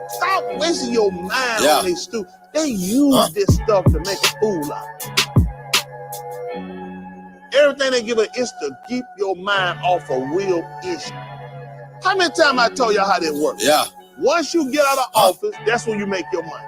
Stop wasting your mind on these stupid. They use this stuff to make a fool out. Everything they give it is to keep your mind off of real issues. How many times I told y'all how this works? Yeah. Once you get out of office, that's when you make your money.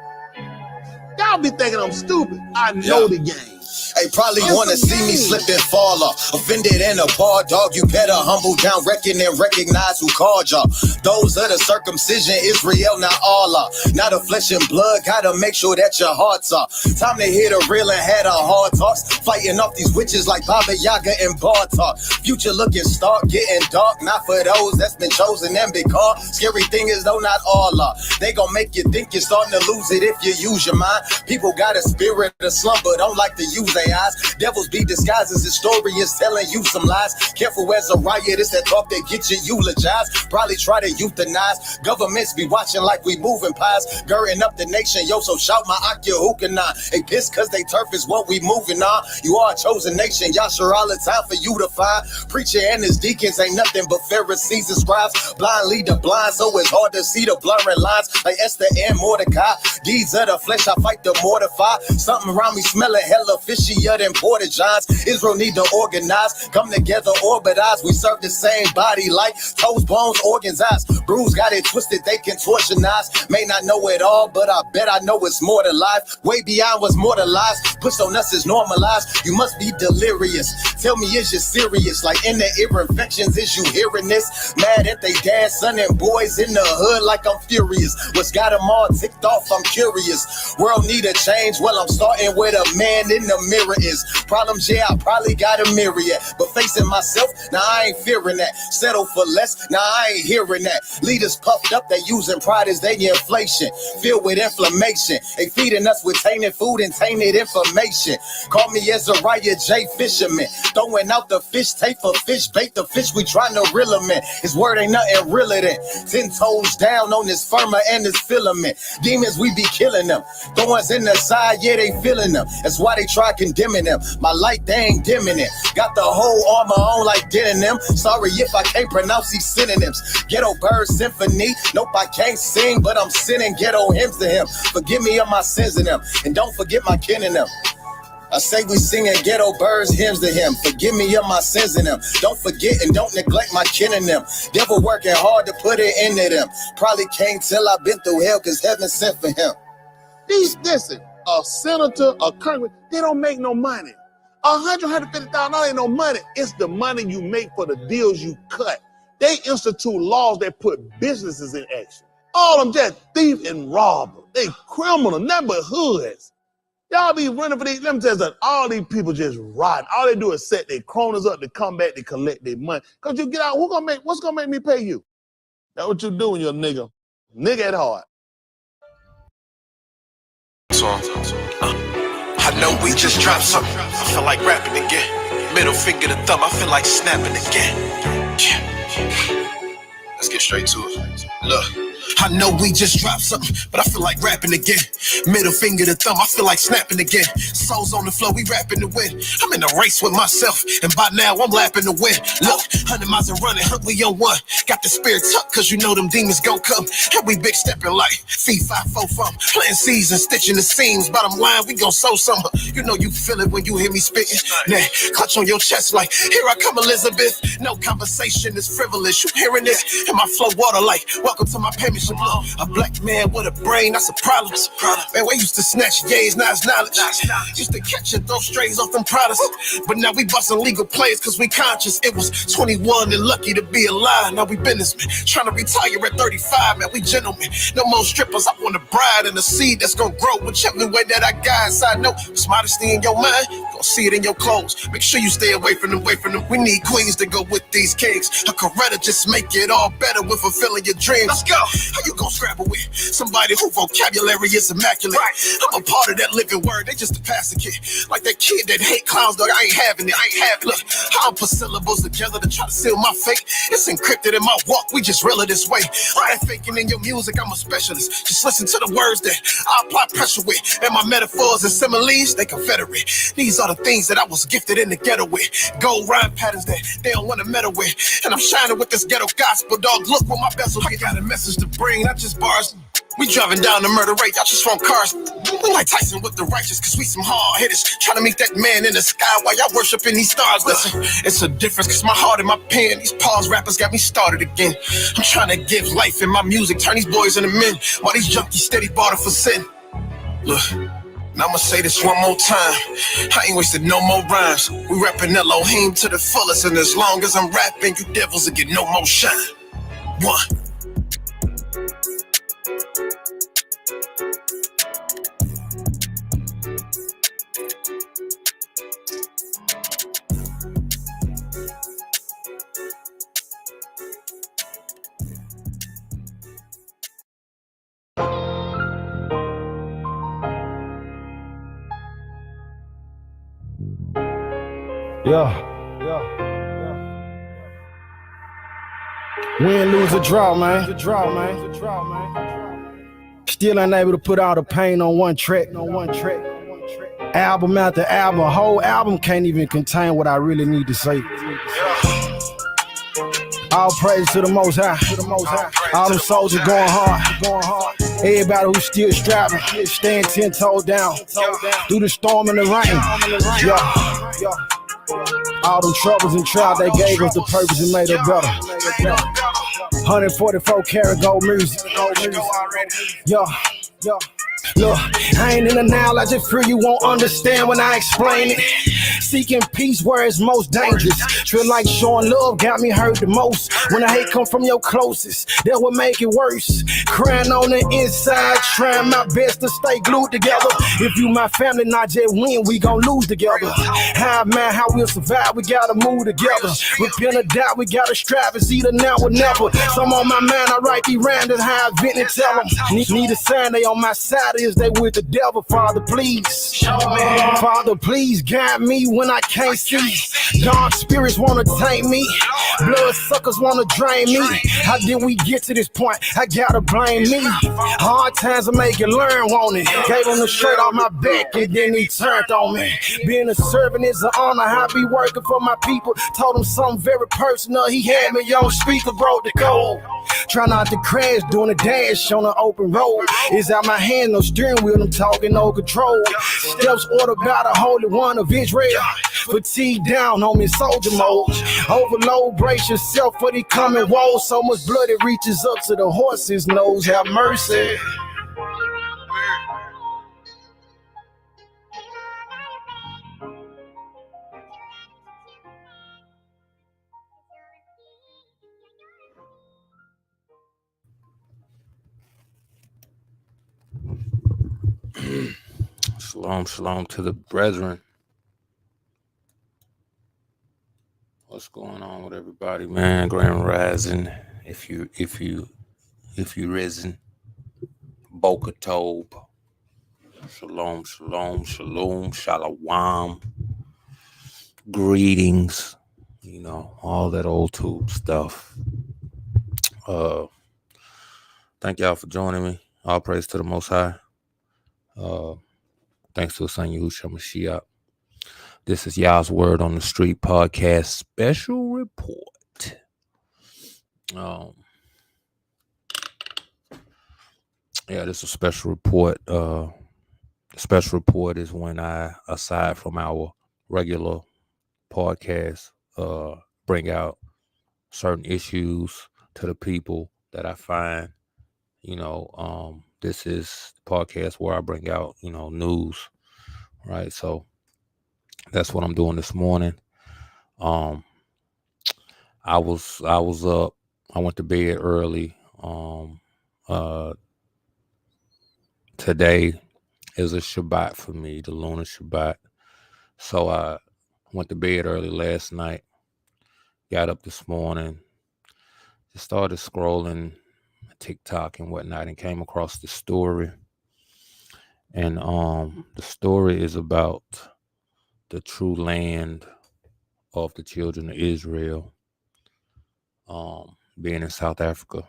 Y'all be thinking I'm stupid. I know the game. They probably wanna see me slip and fall off. Offended and appalled, dog. You better humble down, reckon and recognize who called y'all. Those of the circumcision, Israel, not Allah. Not a flesh and blood, gotta make sure that your hearts are. Time to hit a real and had a hard talks. Fighting off these witches like Baba Yaga and Bar Talk. Future looking stark, getting dark. Not for those that's been chosen and been called. Scary thing is though not all are. They gon' make you think you're starting to lose it if you use your mind. People got a spirit of slumber, don't like to use their eyes. Devils be disguised as historians telling you some lies. Careful as a riot, it's that talk that get you eulogized. Probably try to euthanize. Governments be watching like we moving pies. Girding up the nation, yo, so shout my Akia. They pissed cause they turf is what we moving on. You are a chosen nation, y'all sure all the time for you to find. Preacher and his deacons ain't nothing but Pharisees and scribes. Blind lead the blind, so it's hard to see the blurring lines. Like Esther and Mordecai. Deeds of the flesh, I fight to mortify. Something around me smelling hella fishier than Porta Johns. Israel need to organize, come together, orbitize. We serve the same body like toes, bones, organs, eyes. Bruise got it twisted, they contortionize. May not know it all, but I bet I know it's more than life. Way beyond what's mortalized. Push on us is normalized. You must be delirious. Tell me, is you serious? Like in the ear infections, is you hearing this? Mad at they dad, son, and boys in the hood like I'm furious. What's got them all ticked off, I'm curious. World need a change, well, I'm starting with a man in the mirror is. Problems, yeah, I probably got a myriad. But facing myself, now I ain't fearing that. Settle for less, now I ain't hearing that. Leaders puffed up, they using pride as they inflation. Filled with inflammation. They feeding us with tainted food and tainted information. Call me Azariah J. Fisherman. Throwing out the fish tape for fish bait. The fish we trying to reel him in. His word ain't nothing realer than 10 toes down on this firma and this filament. Demons, we be killing them. Thorns in the side, yeah, they feeling them. That's why they try condemning them. My light, they ain't dimming it. Got the whole armor on like denim. Sorry if I can't pronounce these synonyms. Ghetto bird symphony. Nope, I can't sing, but I'm sending ghetto hymns to him. Forgive me of my sins in them. And don't forget my kin in them. I say we singing ghetto birds hymns to him. Forgive me of my sins in them. Don't forget and don't neglect my kin in them. Devil working hard to put it into them. Probably can't tell I've been through hell cause heaven sent for him. Listen, a senator, a congressman, they don't make no money. $150,000 ain't no money. It's the money you make for the deals you cut. They institute laws that put businesses in action. All of them just thief and robber. They criminal, nothing but hoods. Y'all be running for these, let me tell you something, all these people just rotten. All they do is set their cronies up to come back to collect their money. Cause you get out, what's gonna make me pay you? That's what you doing, you nigga. Nigga at heart. I know we just dropped something. I feel like rapping again. Middle finger to thumb, I feel like snapping again. Let's get straight to it. Look. I know we just dropped something, but I feel like rapping again. Middle finger to thumb, I feel like snapping again. Souls on the floor, we rapping to win. I'm in a race with myself, and by now I'm lapping to win. Look, 100 miles and running, we on one. Got the spirit tucked, cause you know them demons gon' come. And we big stepping like feet 5, 4 from. Playing season, stitching the seams. Bottom line, we gon' sow some. You know you feel it when you hear me spitting. Nah, clutch on your chest like, here I come, Elizabeth. No conversation is frivolous. You hearing this? And my flow water like, welcome to my payment. A black man with a brain, that's a problem. Man, we used to snatch gays, now it's knowledge. Used to catch and throw strays off them products. But now we busting legal plays cause we conscious. It was 21 and lucky to be alive. Now we businessmen, trying to retire at 35. Man, we gentlemen, no more strippers. I want a bride and a seed that's gonna grow whichever way that I got. Inside, no, it's modesty in your mind. Gonna see it in your clothes. Make sure you stay away from them, We need queens to go with these kings. A Coretta just make it all better with fulfilling your dreams. Let's go. How you gonna scrabble with somebody who vocabulary is immaculate? Right. I'm a part of that living word. They just a passing kid. Like that kid that hate clowns, dog. I ain't having it. Look, how I put syllables together to try to seal my fate. It's encrypted in my walk. We just reel it this way. I ain't faking in your music. I'm a specialist. Just listen to the words that I apply pressure with. And my metaphors and similes, they confederate. These are the the things that I was gifted in the ghetto with. Gold rhyme patterns that they don't want to meddle with. And I'm shining with this ghetto gospel, dog. Look what my bezel. I got a message to bring, not just bars. We driving down the murder rate, y'all just want cars. We like Tyson with the righteous, cause we some hard hitters. Trying to meet that man in the sky while y'all worshiping these stars. Listen, it's a difference, cause my heart and my pen, these pause rappers got me started again. I'm trying to give life in my music, turn these boys into men, while these junkies steady barter for sin. Look, and I'ma say this one more time. I ain't wasted no more rhymes. We rapping Elohim to the fullest, and as long as I'm rapping, you devils will get no more shine. One. Yeah. Win, lose, or draw, man. Still ain't able to put all the pain on one track. Album after album, a whole album can't even contain what I really need to say. All praise to the Most High. All them soldiers going hard. Everybody who's still striving, staying 10 toes down through the storm and the rain. Yeah. All them troubles and trials, they gave us the purpose and made us better. 144 karat gold music. Yeah. Look, I ain't in the now, I just fear you won't understand when I explain it. Seeking peace where it's most dangerous. Feel like showing love got me hurt the most. When the hate come from your closest, that would make it worse. Crying on the inside, trying my best to stay glued together. If you my family, not just win, we gon' lose together. How man, how we'll survive, we gotta move together. Repent or die, we gotta strive, it's either now or never. Some on my mind, I write these rhymes, that's how I vent and tell them. Need a sign, they on my side, is they with the devil. Father, please. Father, please guide me when I can't see. Dark spirits wanna taint me. Blood suckers wanna drain me. How did we get to this point? I gotta blame me. Hard times will make you learn, won't it? Gave him the shirt off my back and then he turned on me. Being a servant is an honor. I be working for my people. Told him something very personal. He had me on speaker, broke the code. Try not to crash doing a dash on an open road. It's out my hand, no steering wheel, I'm talking no control. Steps ordered by the Holy One of Israel. Fatigue down, homie, soldier mode. Overload, brace yourself for the coming woes. So much blood it reaches up to the horse's nose. Have mercy. Shalom to the brethren. What's going on with everybody, man? Grand Rising. If you risen. Boker Tob. Shalom. Shalom. Greetings. You know, all that old tube stuff. Thank y'all for joining me. All praise to the Most High. Thanks to Son Yahushua Mashiach. This is Y'all's Word on the Street podcast special report. This is a special report. Special report is when I, aside from our regular podcast, bring out certain issues to the people that I find, this is the podcast where I bring out, news, right? So that's what I'm doing this morning. I was up. I went to bed early. Today is a Shabbat for me, the lunar Shabbat. So I went to bed early last night. Got up this morning. Just started scrolling TikTok and whatnot, and came across the story. And the story is about the true land of the children of Israel, being in South Africa.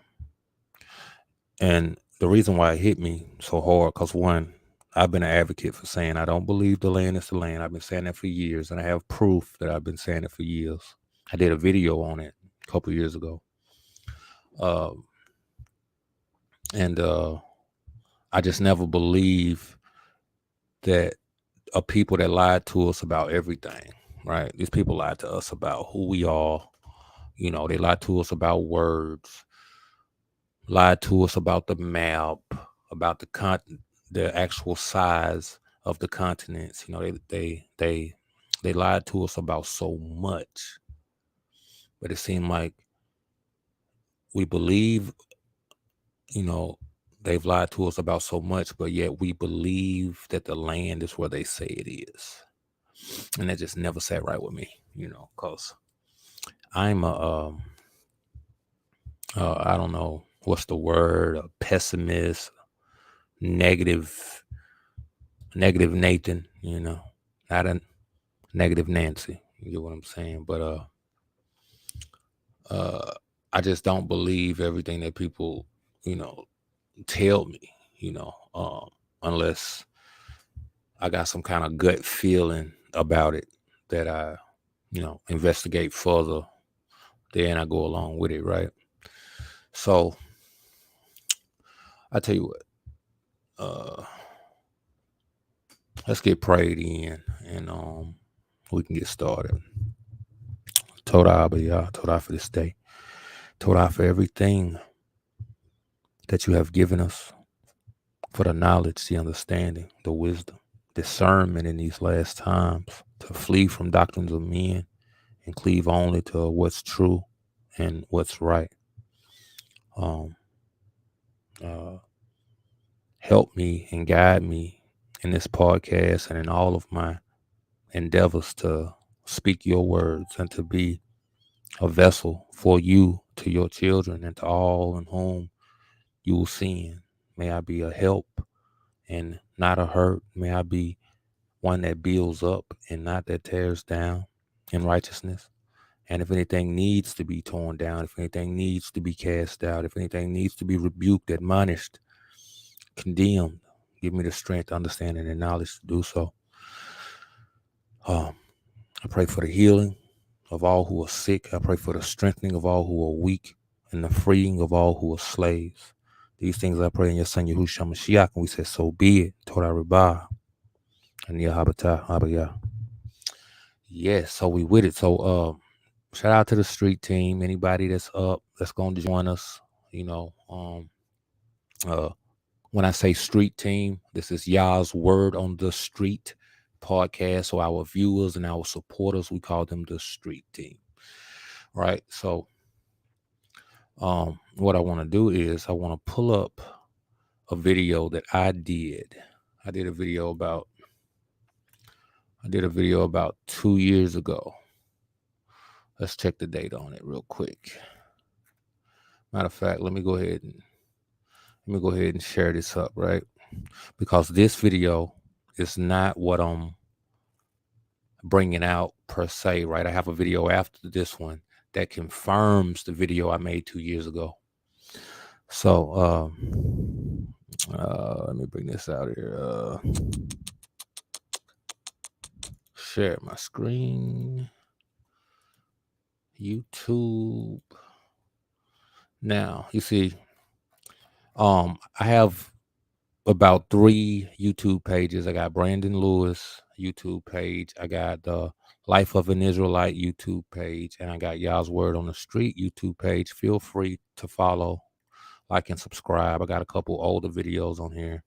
And the reason why it hit me so hard, because one, I've been an advocate for saying I don't believe the land is the land. I've been saying that for years, and I have proof that I've been saying it for years. I did a video on it a couple years ago. And I just never believed that people that lied to us about everything, right? These people lied to us about who we are. You know, they lied to us about words, lied to us about the map, about the actual size of the continents. You know, they lied to us about so much, but it seemed like we believe, you know, they've lied to us about so much, but yet we believe that the land is where they say it is. And that just never sat right with me, you know, because I'm I don't know what's the word, a pessimist, negative Nathan, you know, not a negative Nancy. You get what I'm saying? But I just don't believe everything that people, you know, tell me, you know, unless I got some kind of gut feeling about it that I, you know, investigate further. Then I go along with it, right? So I tell you what, let's get prayed in, and we can get started. Toda Abiyah, Toda for this day, Toda for everything that you have given us, for the knowledge, the understanding, the wisdom, discernment in these last times, to flee from doctrines of men and cleave only to what's true and what's right. Help me and guide me in this podcast and in all of my endeavors to speak your words and to be a vessel for you to your children and to all in whom you will send. May I be a help and not a hurt. May I be one that builds up and not that tears down in righteousness. And if anything needs to be torn down, if anything needs to be cast out, if anything needs to be rebuked, admonished, condemned, give me the strength, understanding, and knowledge to do so. I pray for the healing of all who are sick. I pray for the strengthening of all who are weak and the freeing of all who are slaves. These things I pray in your son Yahushua Mashiach, and we say, so be it. Torah Rabah and Yahabata Abiyah. Yes, so we with it. So shout out to the street team. Anybody that's up, that's gonna join us. You know, when I say street team, this is Yah's Word on the Street podcast. So our viewers and our supporters, we call them the street team. Right. So what I want to do is I want to pull up a video that I did. I did a video about 2 years ago. Let's check the date on it real quick. Matter of fact, let me go ahead and share this up, right? Because this video is not what I'm bringing out per se, right? I have a video after this one that confirms the video I made 2 years ago. So let me bring this out here. Share my screen. YouTube. Now, you see, I have about 3 YouTube pages. I got Brandon Lewis YouTube page. I got the Life of an Israelite YouTube page, and I got Yah's Word on the Street YouTube page. Feel free to follow, like, and subscribe. I got a couple older videos on here.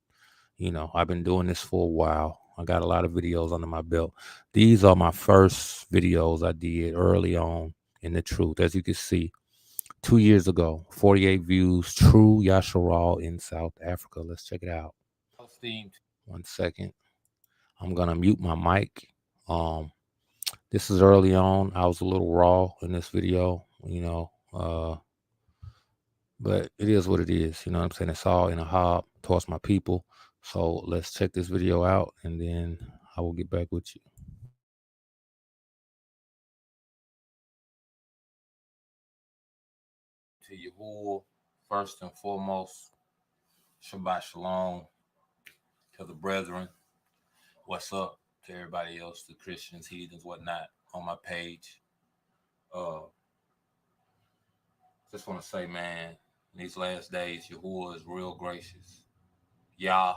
You know, I've been doing this for a while. I got a lot of videos under my belt. These are my first videos I did early on in the truth. As you can see, 2 years ago, 48 views, True Yasharal in South Africa. Let's check it out. 1 second. I'm going to mute my mic. This is early on. I was a little raw in this video, you know, but it is what it is. You know what I'm saying? It's all in a hob towards my people. So let's check this video out, and then I will get back with you. To Yahuwah, first and foremost, Shabbat Shalom. to the brethren. What's up to everybody else, the Christians, heathens, whatnot, on my page. Just want to say, man, in these last days, Yahuwah is real gracious. Yah,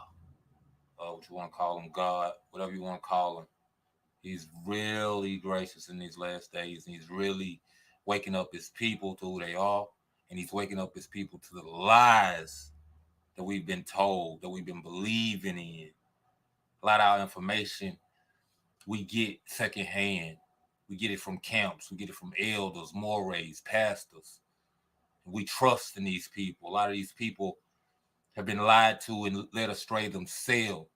what you want to call him, God, whatever you want to call him. He's really gracious in these last days, and he's really waking up his people to who they are, and he's waking up his people to the lies that we've been told, that we've been believing in. A lot of our information we get secondhand. We get it from camps. We get it from elders, mores, pastors. And we trust in these people. A lot of these people have been lied to and led astray themselves.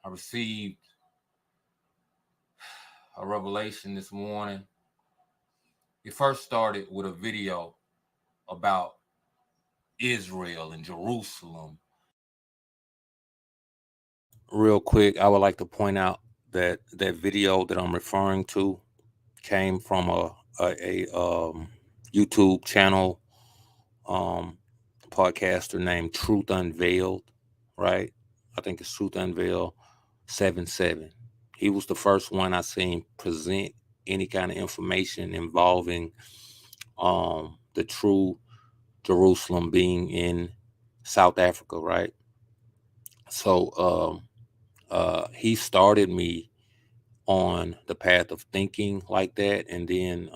I received a revelation this morning. It first started with a video about Israel and Jerusalem. Real quick, I would like to point out that that video that I'm referring to came from a YouTube channel, podcaster named Truth Unveiled, right? I think it's Truth Unveiled 77. He was the first one I seen present any kind of information involving the true Jerusalem being in South Africa, right? So he started me on the path of thinking like that, and then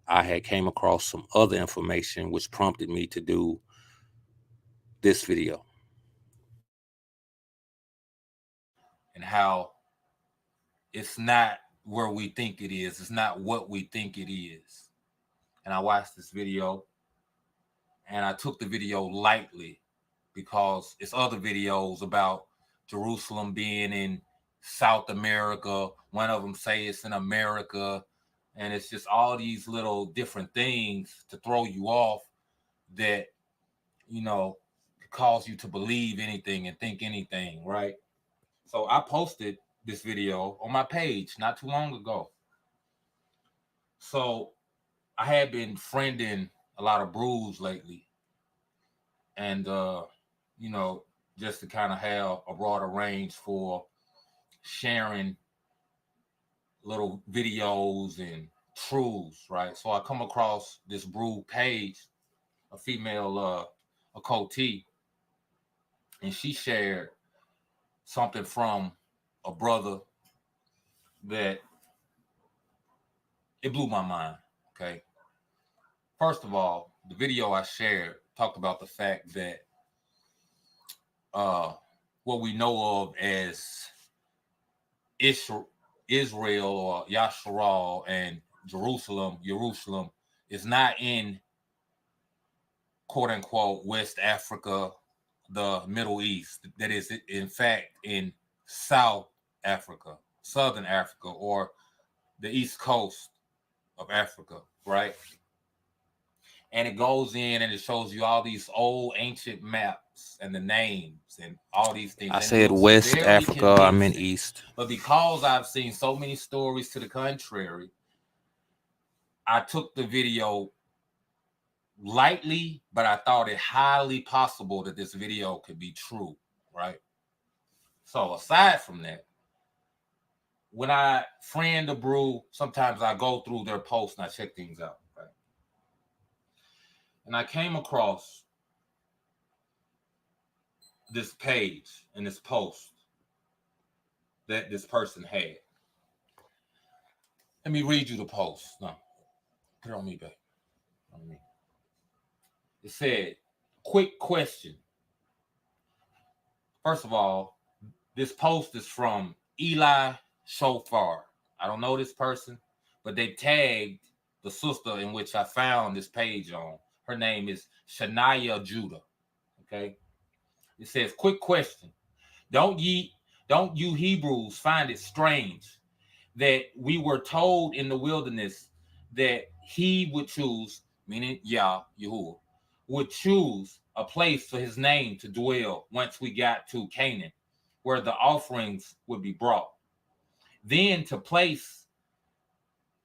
I had came across some other information which prompted me to do this video. And how it's not where we think it is. It's not what we think it is. And I watched this video, and I took the video lightly because it's other videos about Jerusalem being in South America. One of them say it's in America. And it's just all these little different things to throw you off that, you know, cause you to believe anything and think anything, right? So I posted this video on my page not too long ago. So I had been friending a lot of brews lately. And, you know, just to kind of have a broader range for sharing little videos and truths, right? So I come across this brew page, a female, a Coty, and she shared something from a brother that it blew my mind, okay? First of all, the video I shared talked about the fact that what we know of as Israel or Yasharal and Jerusalem is not in quote unquote West Africa, the Middle East. That is, in fact, in South Africa, Southern Africa, or the East Coast of Africa, right? And it goes in and it shows you all these old ancient maps and the names and all these things. I said West Africa, I meant East. But because I've seen so many stories to the contrary, I took the video lightly, but I thought it highly possible that this video could be true, right? So aside from that, when I friend a brew, sometimes I go through their posts and I check things out, right? And I came across this page and this post that this person had. Let me read you the post. No, put it on me, babe. On me. It said, quick question. First of all, this post is from Eli Shofar. I don't know this person, but they tagged the sister in which I found this page on. Her name is Shania Judah. Okay. It says, quick question. Don't you Hebrews find it strange that we were told in the wilderness that he would choose, meaning Yahuwah, would choose a place for his name to dwell once we got to Canaan, where the offerings would be brought. Then to place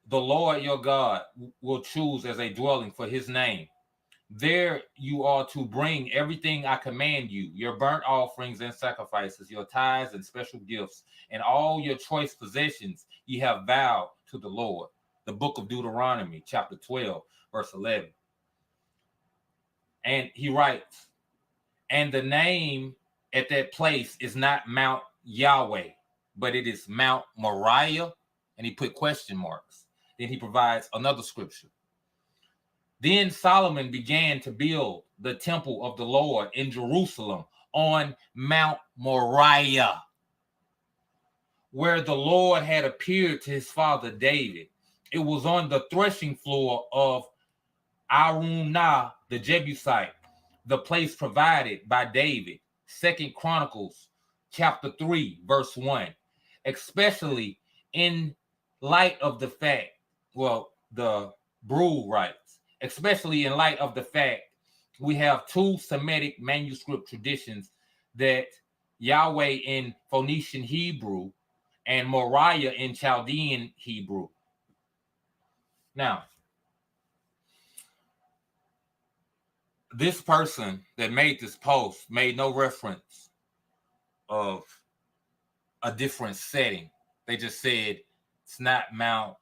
the Lord your God will choose as a dwelling for his name. There you are to bring everything I command you, your burnt offerings and sacrifices, your tithes and special gifts, and all your choice possessions ye have vowed to the Lord. The book of Deuteronomy, chapter 12, verse 11. And he writes, and the name at that place is not Mount Yahweh, but it is Mount Moriah. And he put question marks. Then he provides another scripture. Then Solomon began to build the temple of the Lord in Jerusalem on Mount Moriah, where the Lord had appeared to his father David. It was on the threshing floor of Araunah the Jebusite, the place provided by David. 2 Chronicles chapter 3, verse 1. Especially in light of the fact, the Brew writes, especially in light of the fact we have two Semitic manuscript traditions, that Yahweh in Phoenician Hebrew and Moriah in Chaldean Hebrew. Now, this person that made this post made no reference of a different setting. They just said it's not Mount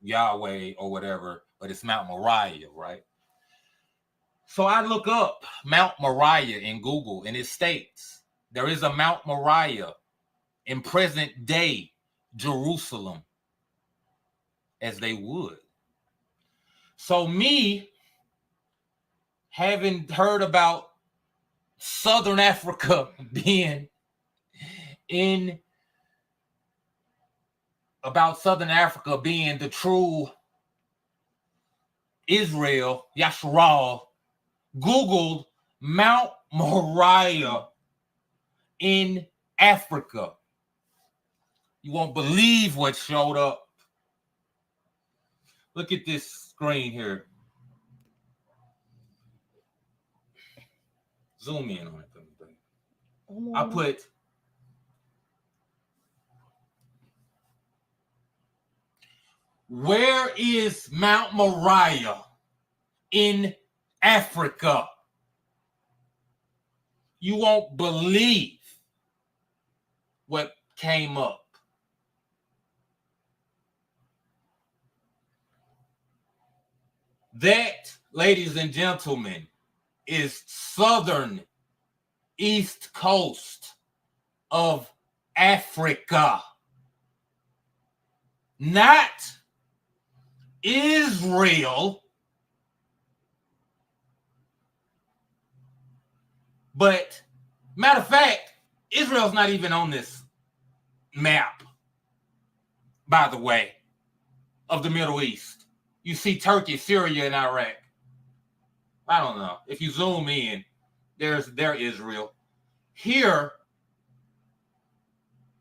Yahweh or whatever, but it's Mount Moriah, right? So I look up Mount Moriah in Google, and it states there is a Mount Moriah in present day Jerusalem, as they would. So me, having heard about Southern Africa being the true Israel, Yasharal, Googled Mount Moriah in Africa. You won't believe what showed up. Look at this screen here. Zoom in on it. I put where is Mount Moriah in Africa? You won't believe what came up. That, ladies and gentlemen, is southern east coast of Africa. Not Israel, but matter of fact, Israel's not even on this map, by the way, of the Middle East. You see Turkey, Syria, and Iraq. I don't know. If you zoom in, there's Israel. Here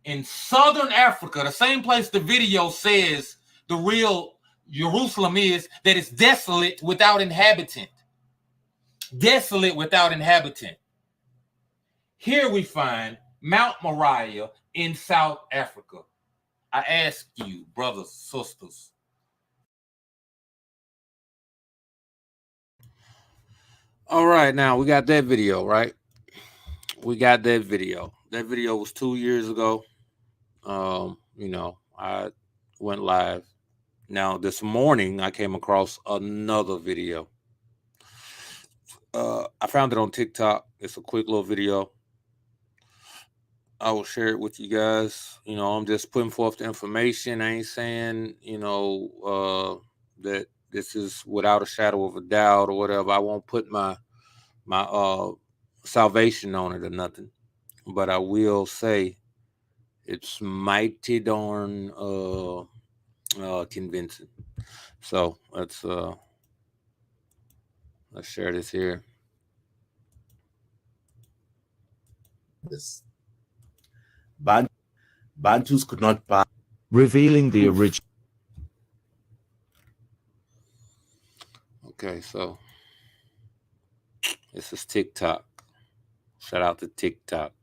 in southern Africa, the same place the video says the real Jerusalem is, that it's desolate without inhabitant. Desolate without inhabitant. Here we find Mount Moriah in South Africa. I ask you, brothers, sisters. All right, now we got that video, right? We got that video. That video was 2 years ago. I went live. Now, this morning, I came across another video. I found it on TikTok. It's a quick little video. I will share it with you guys. I'm just putting forth the information. I ain't saying, that this is without a shadow of a doubt or whatever. I won't put my salvation on it or nothing. But I will say it's mighty darn convincing. So let's share this here. This Bantus could not pass, revealing the original. Okay, so this is TikTok. Shout out to TikTok.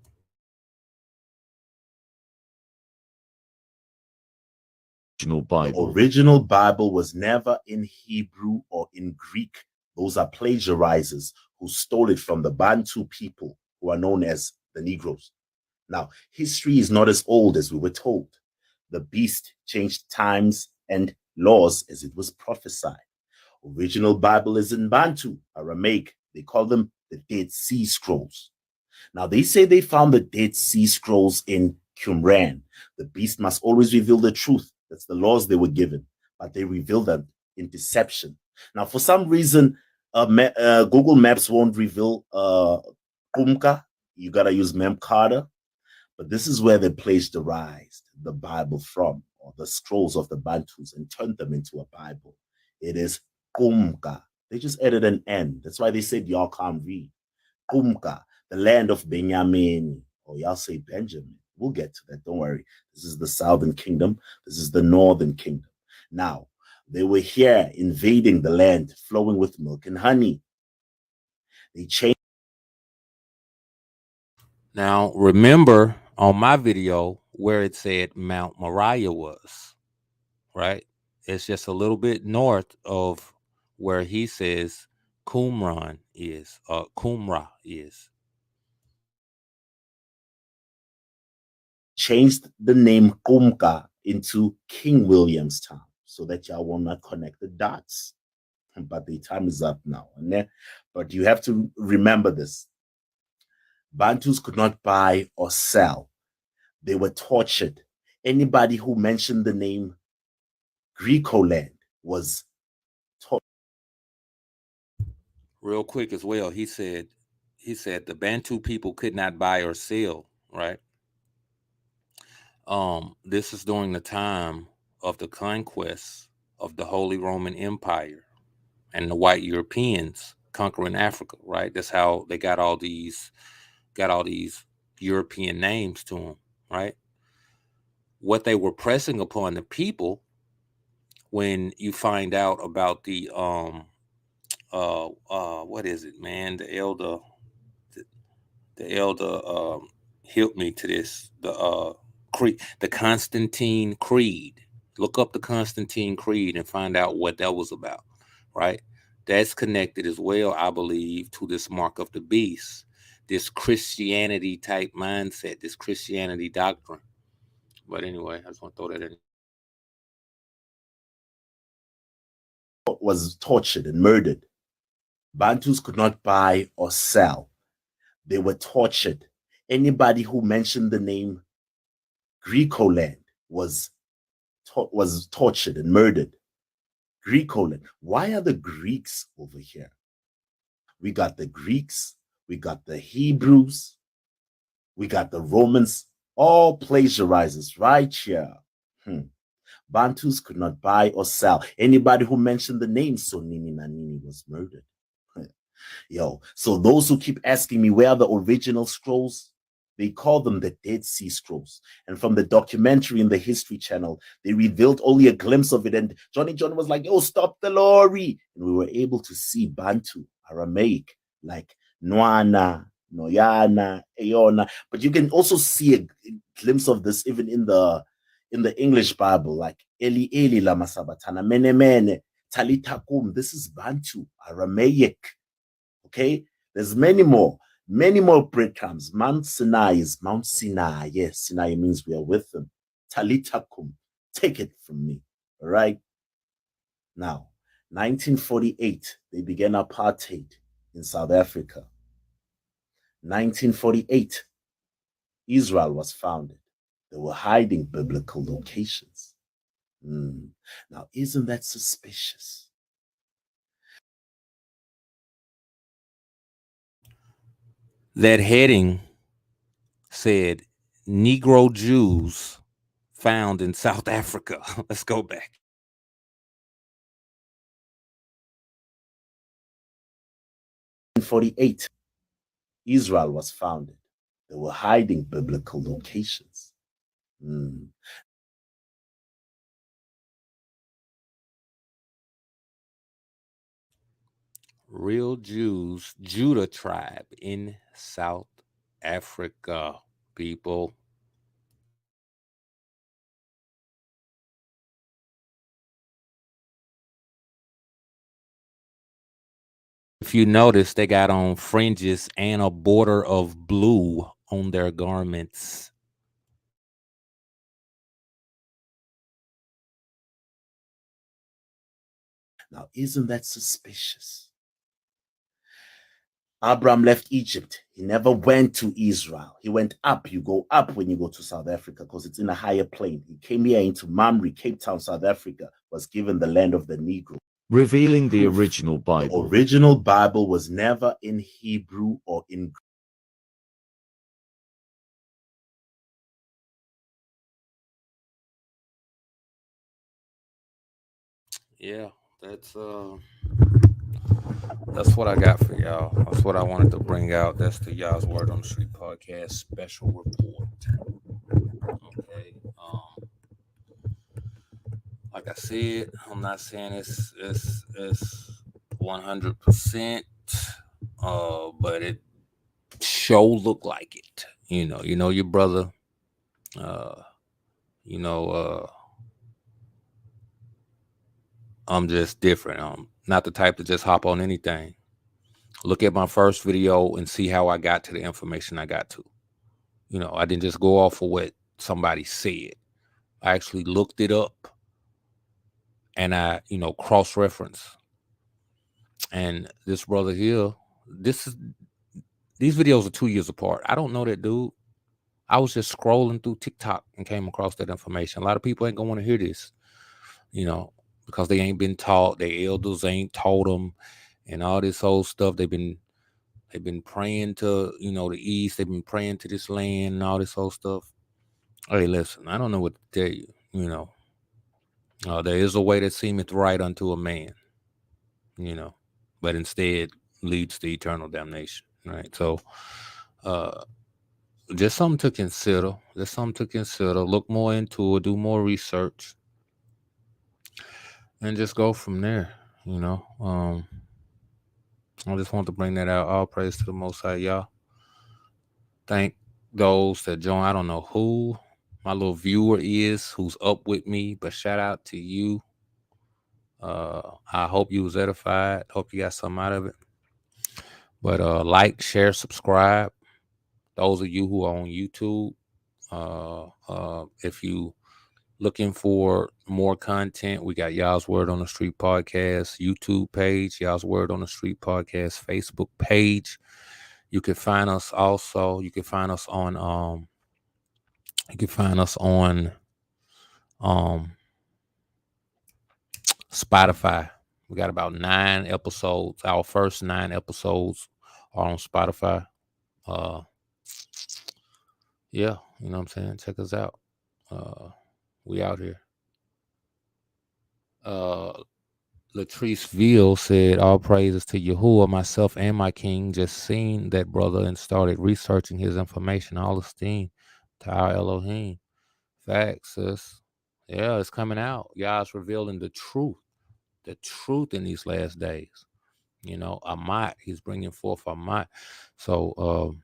The original Bible was never in Hebrew or in Greek. Those are plagiarizers who stole it from the Bantu people who are known as the Negroes. Now, history is not as old as we were told. The beast changed times and laws as it was prophesied. Original Bible is in Bantu, Aramaic. They call them the Dead Sea Scrolls. Now, they say they found the Dead Sea Scrolls in Qumran. The beast must always reveal the truth. That's the laws they were given, but they reveal them in deception. Now, for some reason, Google Maps won't reveal Kumka. You got to use Memcada. But this is where they plagiarized the Bible from, or the scrolls of the Bantus, and turned them into a Bible. It is Kumka. They just added an N. That's why they said y'all can't read. Kumka, the land of Benjamin, or y'all say Benjamin. We'll get to that. Don't worry. This is the southern kingdom. This is the northern kingdom. Now, they were here invading the land, flowing with milk and honey. They changed. Now, remember on my video where it said Mount Moriah was, right? It's just a little bit north of where he says Qumran is, Qumra is. Changed the name Kumka into King Williamstown so that y'all will not connect the dots. But the time is up now. But you have to remember this. Bantus could not buy or sell. They were tortured. Anybody who mentioned the name Grecoland was tortured. Real quick as well, he said the Bantu people could not buy or sell, right? This is during the time of the conquest of the Holy Roman Empire and the white Europeans conquering Africa, right? That's how they got all these European names to them, right? What they were pressing upon the people, when you find out about the what is it, man? The elder helped me to this. The Constantine Creed. Look up the Constantine Creed and find out what that was about, right? That's connected as well, I believe, to this mark of the beast, this Christianity type mindset, this Christianity doctrine. But anyway, I just want to throw that in. Was tortured and murdered. Bantus could not buy or sell. They were tortured. Anybody who mentioned the name Grecoland was tortured and murdered. Grecoland. Why are the Greeks over here? We got the Greeks, we got the Hebrews, we got the Romans, all plagiarizers right here. Bantus could not buy or sell. Anybody who mentioned the name Sonini Nanini was murdered. Yo, so those who keep asking me where are the original scrolls, they call them the Dead Sea Scrolls. And from the documentary in the History Channel, they revealed only a glimpse of it. And Johnny John was like, yo, stop the lorry. And we were able to see Bantu, Aramaic, like Nwana, Noyana, Eona. But you can also see a glimpse of this even in the English Bible, like Eli Eli Lama Sabatana, Mene Mene, Talitakum. This is Bantu, Aramaic. Okay, there's many more breadcrumbs. Mount Sinai is Mount Sinai. Yes, Sinai means we are with them. Talitakum, take it from me. All right. Now, 1948, they began apartheid in South Africa. 1948, Israel was founded. They were hiding biblical locations. Now, isn't that suspicious? That heading said Negro Jews found in South Africa. Let's go back. 1948, Israel was founded. They were hiding biblical locations. Real Jews, Judah tribe in South Africa, people. If you notice, they got on fringes and a border of blue on their garments. Now, isn't that suspicious? Abraham left Egypt. He never went to Israel. He went up. You go up when you go to South Africa because it's in a higher plane. He came here into Mamre, Cape Town, South Africa, was given the land of the Negro. Revealing the original The Bible. original Bible was never in Hebrew or in Greek. Yeah, that's what I got for y'all. That's what I wanted to bring out. That's the Y'all's Word on the Street podcast special report. Okay. Like I said, I'm not saying it's 100%, but it sure look like it. You know your brother. You know, I'm just different. I'm not the type to just hop on anything. Look at my first video and see how I got to the information I got to. You know, I didn't just go off of what somebody said. I actually looked it up and I, cross-reference. And this brother here, these videos are 2 years apart. I don't know that dude. I was just scrolling through TikTok and came across that information. A lot of people ain't gonna want to hear this, because they ain't been taught. Their elders ain't taught them, and all this old stuff. They've been praying to, the East. They've been praying to this land and all this old stuff. Hey, listen, I don't know what to tell you. There is a way that seemeth right unto a man, but instead leads to eternal damnation. Right. So, just something to consider. Look more into it. Do more research, and just go from there. I just want to bring that out. All praise to the Most High, y'all. Thank those that join. I don't know who my little viewer is, who's up with me, but shout out to you. I hope you was edified. Hope you got something out of it. But like, share, subscribe. Those of you who are on YouTube, if you looking for more content, we got Y'all's Word on the Street podcast YouTube page, Y'all's Word on the Street podcast Facebook page. You can find us also. You can find us on Spotify. We got about 9 episodes. Our first 9 episodes are on Spotify. Yeah, you know what I'm saying? Check us out. We out here. Latrice Ville said, all praises to Yahuwah, myself and my king. Just seen that brother and started researching his information. All esteem to our Elohim. Facts, sis. Yeah, it's coming out. God's revealing the truth in these last days. Amat, he's bringing forth Amat. So,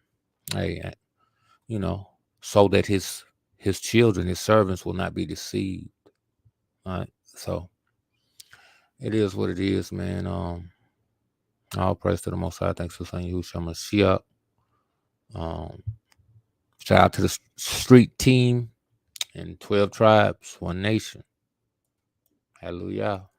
hey, so that his children, his servants will not be deceived. All right. So it is what it is, man. All praise to the Most High. Thanks for saying Yahushua Mashiach. Shout out to the street team and 12 tribes, one nation. Hallelujah.